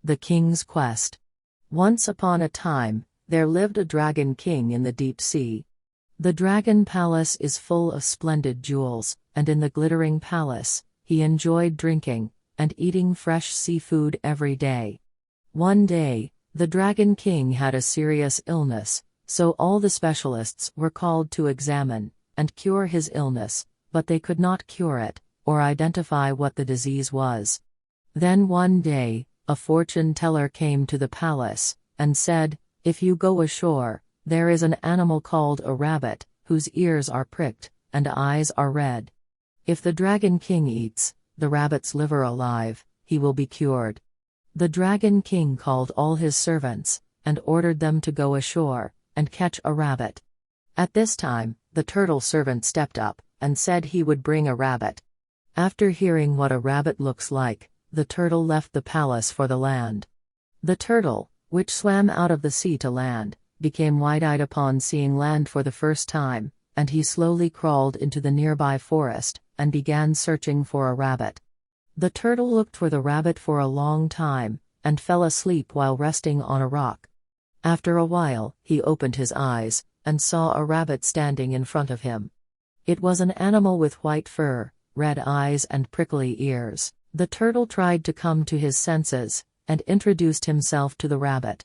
The King's Quest. Once upon a time, there lived a dragon king in the deep sea. The dragon palace is full of splendid jewels, and in the glittering palace, he enjoyed drinking and eating fresh seafood every day. One day, the dragon king had a serious illness, so all the specialists were called to examine and cure his illness, but they could not cure it, or identify what the disease was. Then one day, a fortune teller came to the palace, and said, "If you go ashore, there is an animal called a rabbit, whose ears are pricked, and eyes are red. If the dragon king eats the rabbit's liver alive, he will be cured." The dragon king called all his servants, and ordered them to go ashore and catch a rabbit. At this time, the turtle servant stepped up, and said he would bring a rabbit. After hearing what a rabbit looks like, the turtle left the palace for the land. The turtle, which swam out of the sea to land, became wide-eyed upon seeing land for the first time, and he slowly crawled into the nearby forest, and began searching for a rabbit. The turtle looked for the rabbit for a long time, and fell asleep while resting on a rock. After a while, he opened his eyes, and saw a rabbit standing in front of him. It was an animal with white fur, red eyes and prickly ears. The turtle tried to come to his senses, and introduced himself to the rabbit.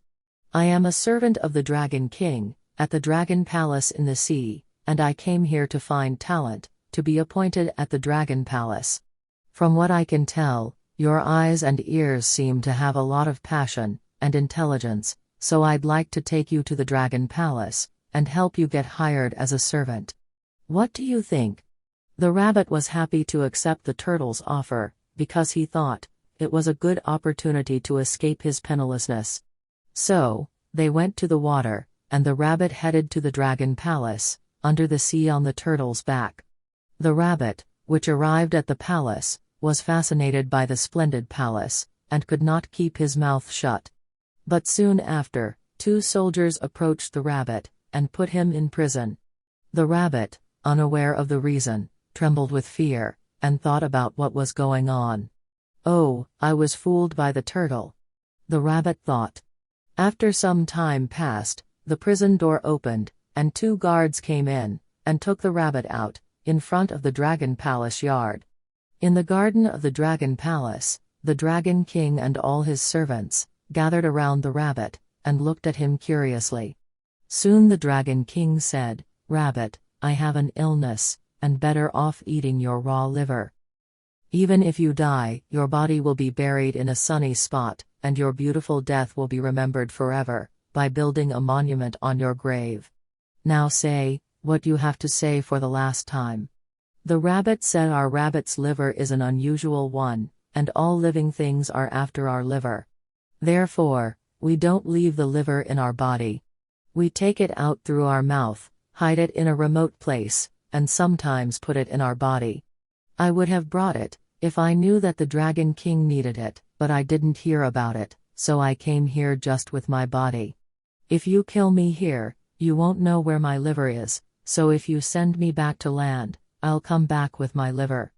"I am a servant of the Dragon King, at the Dragon Palace in the sea, and I came here to find talent, to be appointed at the Dragon Palace. From what I can tell, your eyes and ears seem to have a lot of passion and intelligence, so I'd like to take you to the Dragon Palace, and help you get hired as a servant. What do you think?" The rabbit was happy to accept the turtle's offer, because he thought it was a good opportunity to escape his pennilessness. So, they went to the water, and the rabbit headed to the Dragon Palace, under the sea on the turtle's back. The rabbit, which arrived at the palace, was fascinated by the splendid palace, and could not keep his mouth shut. But soon after, 2 soldiers approached the rabbit, and put him in prison. The rabbit, unaware of the reason, trembled with fear, and thought about what was going on. "Oh, I was fooled by the turtle," the rabbit thought. After some time passed, the prison door opened, and 2 guards came in, and took the rabbit out, in front of the Dragon Palace yard. In the garden of the Dragon Palace, the Dragon King and all his servants gathered around the rabbit, and looked at him curiously. Soon the Dragon King said, "Rabbit, I have an illness, and better off eating your raw liver. Even if you die, your body will be buried in a sunny spot, and your beautiful death will be remembered forever, by building a monument on your grave. Now say what you have to say for the last time." The rabbit said, "Our rabbit's liver is an unusual one, and all living things are after our liver. Therefore, we don't leave the liver in our body. We take it out through our mouth, hide it in a remote place, and sometimes put it in our body. I would have brought it, if I knew that the Dragon King needed it, but I didn't hear about it, so I came here just with my body. If you kill me here, you won't know where my liver is, so if you send me back to land, I'll come back with my liver."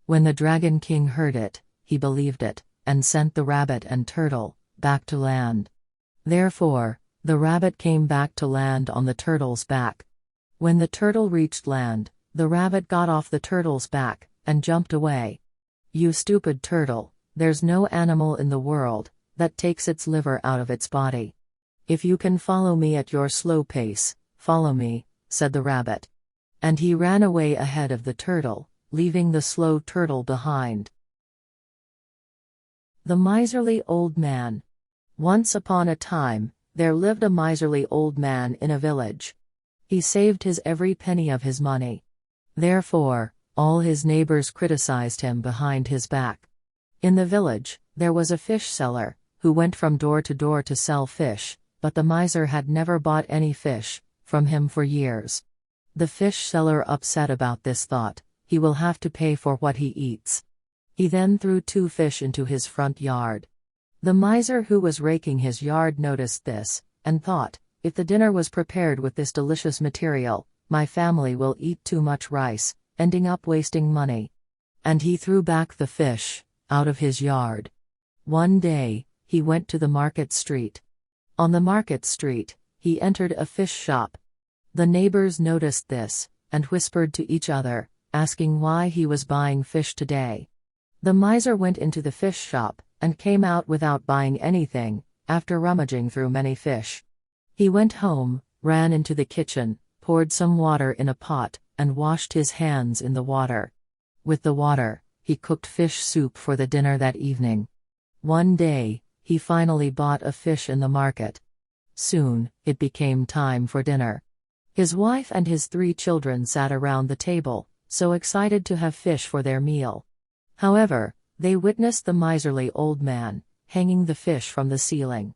When the Dragon King heard it, he believed it, and sent the rabbit and turtle back to land. Therefore, the rabbit came back to land on the turtle's back. When the turtle reached land, the rabbit got off the turtle's back, and jumped away. "You stupid turtle, there's no animal in the world that takes its liver out of its body. If you can follow me at your slow pace, follow me," said the rabbit. And he ran away ahead of the turtle, leaving the slow turtle behind. The Miserly Old Man. Once upon a time, there lived a miserly old man in a village. He saved his every penny of his money. Therefore, all his neighbors criticized him behind his back. In the village, there was a fish seller, who went from door to door to sell fish, but the miser had never bought any fish from him for years. The fish seller, upset about this, thought, he will have to pay for what he eats. He then threw 2 fish into his front yard. The miser who was raking his yard noticed this, and thought, if the dinner was prepared with this delicious material, my family will eat too much rice, ending up wasting money. And he threw back the fish out of his yard. One day, he went to the market street. On the market street, he entered a fish shop. The neighbors noticed this, and whispered to each other, asking why he was buying fish today. The miser went into the fish shop, and came out without buying anything, after rummaging through many fish. He went home, ran into the kitchen, poured some water in a pot, and washed his hands in the water. With the water, he cooked fish soup for the dinner that evening. One day, he finally bought a fish in the market. Soon, it became time for dinner. His wife and his 3 children sat around the table, so excited to have fish for their meal. However, they witnessed the miserly old man, hanging the fish from the ceiling.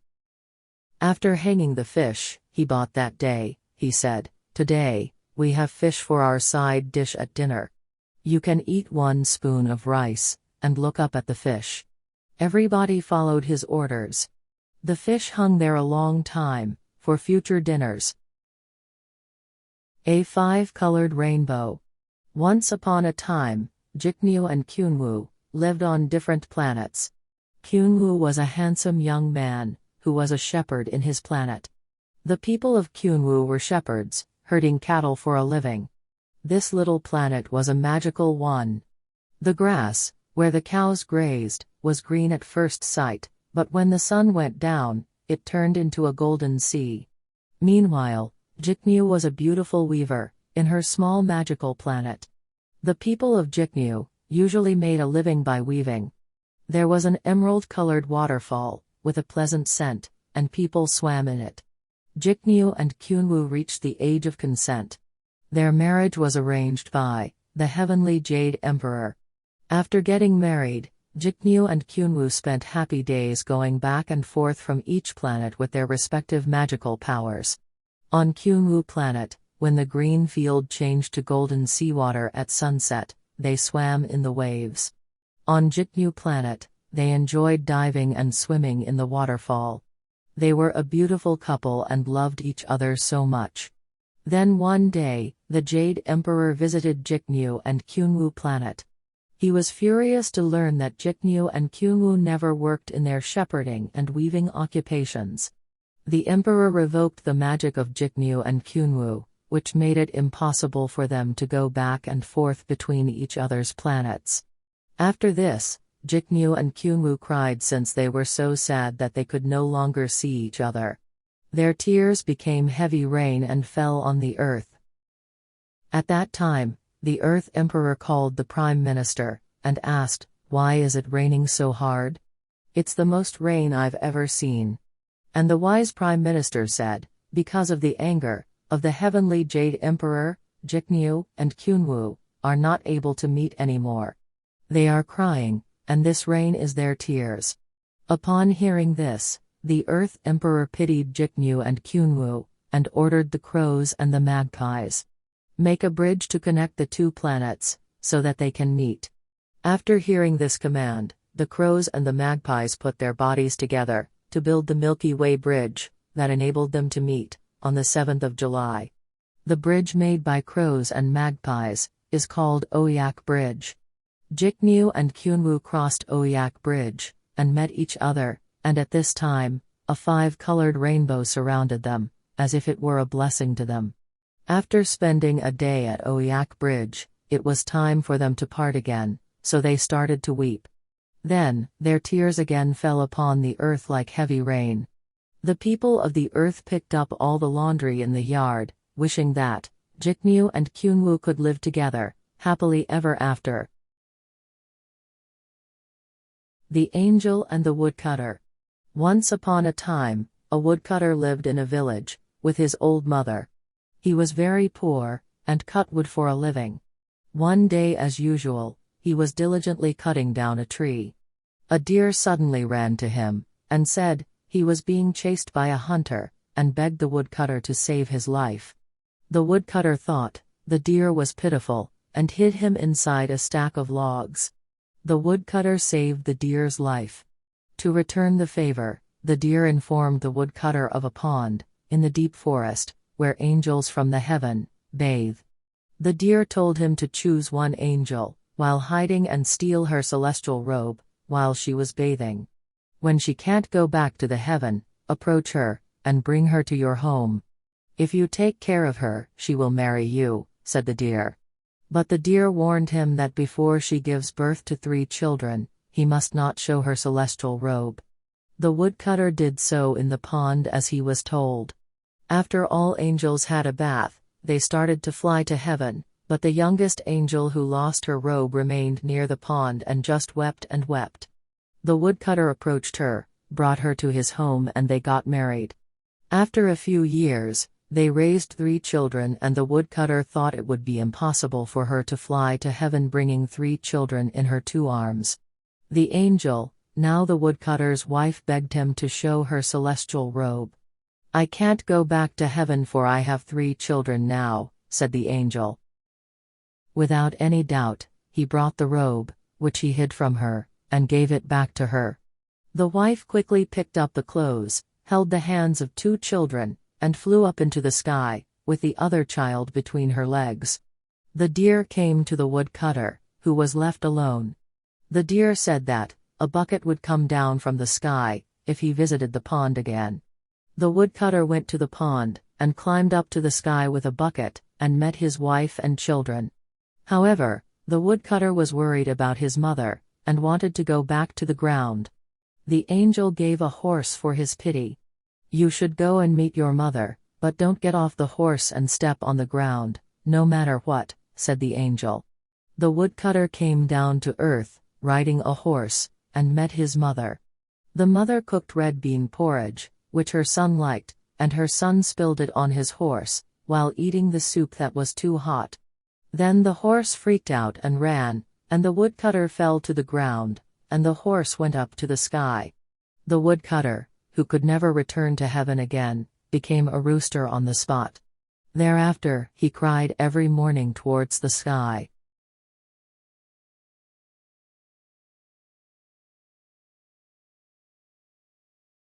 After hanging the fish, he bought that day, he said, "Today, we have fish for our side dish at dinner. You can eat 1 spoon of rice, and look up at the fish." Everybody followed his orders. The fish hung there a long time, for future dinners. A 5-colored rainbow. Once upon a time, Jiknyu and Kyunwoo lived on different planets. Kyunwoo was a handsome young man, who was a shepherd in his planet. The people of Kyunwoo were shepherds, herding cattle for a living. This little planet was a magical one. The grass, where the cows grazed, was green at first sight, but when the sun went down, it turned into a golden sea. Meanwhile, Jiknyu was a beautiful weaver, in her small magical planet. The people of Jiknyu usually made a living by weaving. There was an emerald-colored waterfall, with a pleasant scent, and people swam in it. Jiknyu and Kyunwoo reached the age of consent. Their marriage was arranged by the heavenly Jade Emperor. After getting married, Jiknyu and Kyunwoo spent happy days going back and forth from each planet with their respective magical powers. On Kyunwoo planet, when the green field changed to golden seawater at sunset, they swam in the waves. On Jiknyu planet, they enjoyed diving and swimming in the waterfall. They were a beautiful couple and loved each other so much. Then one day, the Jade Emperor visited Jiknyu and Kyunwoo planet. He was furious to learn that Jiknyu and Kyunwoo never worked in their shepherding and weaving occupations. The Emperor revoked the magic of Jiknyu and Kyunwoo, which made it impossible for them to go back and forth between each other's planets. After this, Jiknyu and Kyunwoo cried since they were so sad that they could no longer see each other. Their tears became heavy rain and fell on the earth. At that time, the Earth Emperor called the Prime Minister, and asked, "Why is it raining so hard? It's the most rain I've ever seen." And the wise Prime Minister said, "Because of the anger of the heavenly Jade Emperor, Jiknyu and Kyunwoo are not able to meet anymore. They are crying, and this rain is their tears." Upon hearing this, the Earth Emperor pitied Jiknyu and Kyunwoo, and ordered the crows and the magpies, "Make a bridge to connect the 2 planets, so that they can meet." After hearing this command, the crows and the magpies put their bodies together, to build the Milky Way bridge, that enabled them to meet, on the 7th of July. The bridge made by crows and magpies is called Oyak Bridge. Jiknyu and Kyunwoo crossed Oyak Bridge, and met each other, and at this time, a 5-colored rainbow surrounded them, as if it were a blessing to them. After spending a day at Oyak Bridge, it was time for them to part again, so they started to weep. Then, their tears again fell upon the earth like heavy rain. The people of the earth picked up all the laundry in the yard, wishing that Jiknyu and Kyunwoo could live together, happily ever after. The Angel and the Woodcutter. Once upon a time, a woodcutter lived in a village, with his old mother. He was very poor, and cut wood for a living. One day as usual, he was diligently cutting down a tree. A deer suddenly ran to him, and said he was being chased by a hunter, and begged the woodcutter to save his life. The woodcutter thought the deer was pitiful, and hid him inside a stack of logs. The woodcutter saved the deer's life. To return the favor, the deer informed the woodcutter of a pond, in the deep forest, where angels from the heaven bathe. The deer told him to choose one angel, while hiding and steal her celestial robe, while she was bathing. When she can't go back to the heaven, approach her, and bring her to your home. If you take care of her, she will marry you, said the deer. But the deer warned him that before she gives birth to 3 children, he must not show her celestial robe. The woodcutter did so in the pond as he was told. After all angels had a bath, they started to fly to heaven, but the youngest angel who lost her robe remained near the pond and just wept and wept. The woodcutter approached her, brought her to his home, and they got married. After a few years, they raised 3 children, and the woodcutter thought it would be impossible for her to fly to heaven bringing 3 children in her 2 arms. The angel, now the woodcutter's wife, begged him to show her celestial robe. I can't go back to heaven for I have 3 children now, said the angel. Without any doubt, he brought the robe, which he hid from her, and gave it back to her. The wife quickly picked up the clothes, held the hands of 2 children, and flew up into the sky, with the other child between her legs. The deer came to the woodcutter, who was left alone. The deer said that a bucket would come down from the sky if he visited the pond again. The woodcutter went to the pond, and climbed up to the sky with a bucket, and met his wife and children. However, the woodcutter was worried about his mother, and wanted to go back to the ground. The angel gave a horse for his pity. You should go and meet your mother, but don't get off the horse and step on the ground, no matter what, said the angel. The woodcutter came down to earth, riding a horse, and met his mother. The mother cooked red bean porridge, which her son liked, and her son spilled it on his horse, while eating the soup that was too hot. Then the horse freaked out and ran, and the woodcutter fell to the ground, and the horse went up to the sky. The woodcutter, who could never return to heaven again, became a rooster on the spot. Thereafter, he cried every morning towards the sky.